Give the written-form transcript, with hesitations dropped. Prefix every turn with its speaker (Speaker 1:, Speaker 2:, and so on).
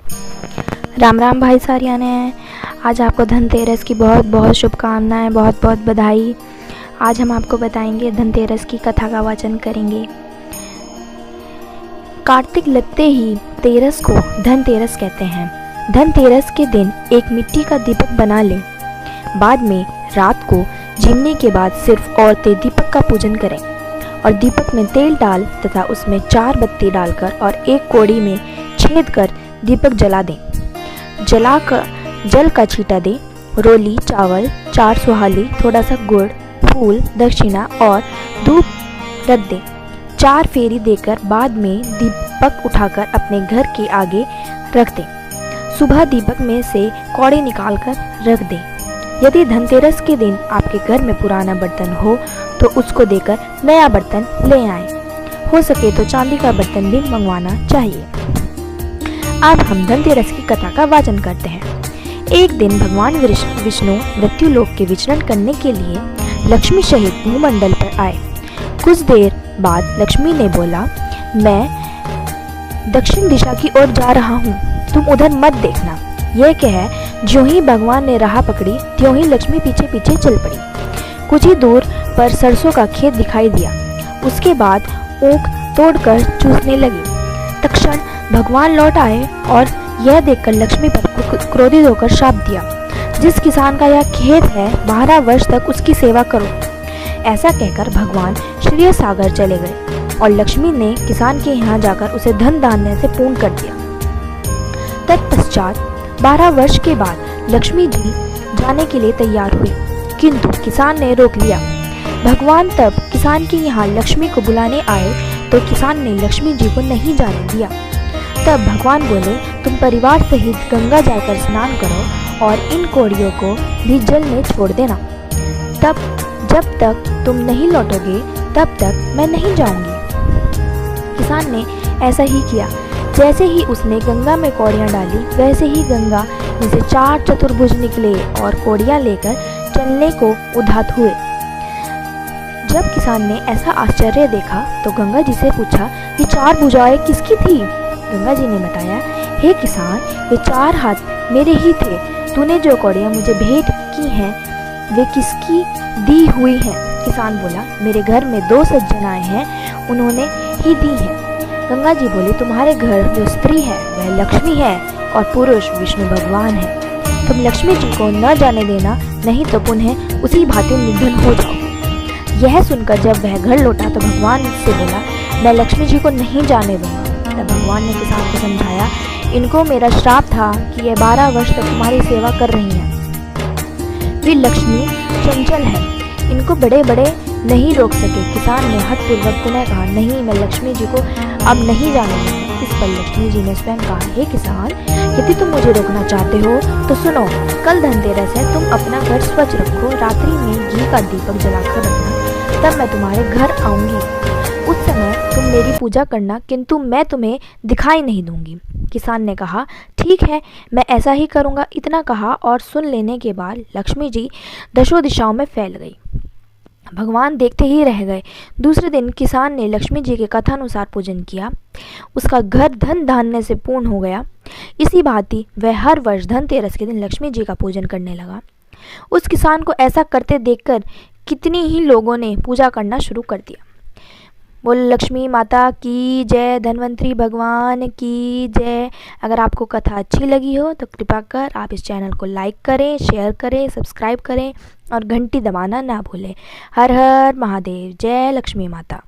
Speaker 1: राम राम भाई सारियाने। आज आपको धनतेरस की बहुत बहुत शुभकामनाएं, बहुत बहुत बधाई। आज हम आपको बताएंगे धनतेरस की कथा का वाचन करेंगे। कार्तिक लगते ही तेरस को धनतेरस कहते हैं। धनतेरस के दिन एक मिट्टी का दीपक बना ले। बाद में रात को झिमने के बाद सिर्फ औरतें दीपक का पूजन करें और दीपक में तेल डाल तथा उसमें 4 बत्ती डालकर और एक कोड़ी में छेद कर दीपक जला दें। जलाकर जल का छींटा दें। रोली, चावल, 4 सुहाली, थोड़ा सा गुड़, फूल, दक्षिणा और धूप रख दें। 4 फेरी देकर बाद में दीपक उठाकर अपने घर के आगे रख दें। सुबह दीपक में से कौड़े निकालकर रख दें। यदि धनतेरस के दिन आपके घर में पुराना बर्तन हो तो उसको देकर नया बर्तन ले आएं। हो सके तो चांदी का बर्तन भी मंगवाना चाहिए। अब हम धनतेरस की कथा का वाचन करते हैं। एक दिन भगवान विष्णु मृत्युलोक के विचरण करने के लिए लक्ष्मी सहित भूमंडल पर आए। कुछ देर बाद लक्ष्मी ने बोला, मैं दक्षिण दिशा की ओर जा रहा हूँ, तुम उधर मत देखना। यह कह ज्यों ही भगवान ने राह पकड़ी त्यों ही लक्ष्मी पीछे पीछे चल पड़ी। कुछ ही दूर पर सरसों का खेत दिखाई दिया। उसके बाद ऊख तोड़कर चूसने लगी। तत्क्षण भगवान लौट आए और यह देखकर लक्ष्मी पर क्रोधित होकर शाप दिया, जिस किसान का यह खेत है 12 वर्ष तक उसकी सेवा करो। ऐसा कहकर भगवान क्षीर सागर चले गए और लक्ष्मी ने किसान के यहाँ जाकर उसे धन धान्य से पूर्ण कर दिया। तत्पश्चात 12 वर्ष के बाद लक्ष्मी जी जाने के लिए तैयार हुई, किंतु किसान ने रोक लिया। भगवान तब किसान के यहाँ लक्ष्मी को बुलाने आए तो किसान ने लक्ष्मी जी को नहीं जाने दिया। तब भगवान बोले, तुम परिवार सहित गंगा जाकर स्नान करो और इन कौड़ियों को भी जल में छोड़ देना। तब जब तक तुम नहीं लौटोगे तब तक मैं नहीं जाऊंगी। किसान ने ऐसा ही किया। जैसे ही उसने गंगा में कौड़ियाँ डाली वैसे ही गंगा में से 4 चतुर्भुज निकले और कौड़ियाँ लेकर चलने को उद्यत हुए। जब किसान ने ऐसा आश्चर्य देखा तो गंगा जी से पूछा, ये 4 भुजाएं किसकी थी? गंगा जी ने बताया, हे किसान, ये 4 हाथ मेरे ही थे। तूने जो कौड़ियाँ मुझे भेंट की हैं वे किसकी दी हुई हैं? किसान बोला, मेरे घर में 2 सज्जन आए हैं, उन्होंने ही दी हैं। गंगा जी बोले, तुम्हारे घर जो स्त्री है वह लक्ष्मी है और पुरुष विष्णु भगवान है। तुम लक्ष्मी जी को न जाने देना, नहीं तो पुनः उसी भांति निधन हो जाओगे। यह सुनकर जब वह घर लौटा तो भगवान से बोला, मैं लक्ष्मी जी को नहीं जाने दूंगा। तब भगवान ने किसान को समझाया, इनको मेरा श्राप था कि यह 12 वर्ष तक तुम्हारी सेवा कर रही हैं। वे लक्ष्मी चंचल है, इनको बड़े बड़े नहीं रोक सके। किसान ने हठपूर्वक पुनः कहा, नहीं, मैं लक्ष्मी जी को अब नहीं जाने दूंगा। इस पर लक्ष्मी जी ने स्वयं कहा, हे किसान, यदि तुम मुझे रोकना चाहते हो तो सुनो, कल धनतेरस है, तुम अपना घर स्वच्छ रखो, रात्रि में घी का दीपक जलाकर रखना, तब मैं तुम्हारे घर आऊंगी। उस समय तुम मेरी पूजा करना, किंतु मैं तुम्हें दिखाई नहीं दूंगी। किसान ने कहा, ठीक है, मैं ऐसा ही करूंगा। इतना कहा और सुन लेने के बाद लक्ष्मी जी दशों दिशाओं में फैल गई। भगवान देखते ही रह गए। दूसरे दिन किसान ने लक्ष्मी जी के कथानुसार पूजन किया। उसका घर धन धान्य से पूर्ण हो गया। इसी भांति वह हर वर्ष धनतेरस के दिन लक्ष्मी जी का पूजन करने लगा। उस किसान को ऐसा करते देखकर कितनी ही लोगों ने पूजा करना शुरू कर दिया। बोल लक्ष्मी माता की जय, धन्वंतरी भगवान की जय। अगर आपको कथा अच्छी लगी हो तो कृपा कर आप इस चैनल को लाइक करें, शेयर करें, सब्सक्राइब करें और घंटी दबाना ना भूलें। हर हर महादेव। जय लक्ष्मी माता।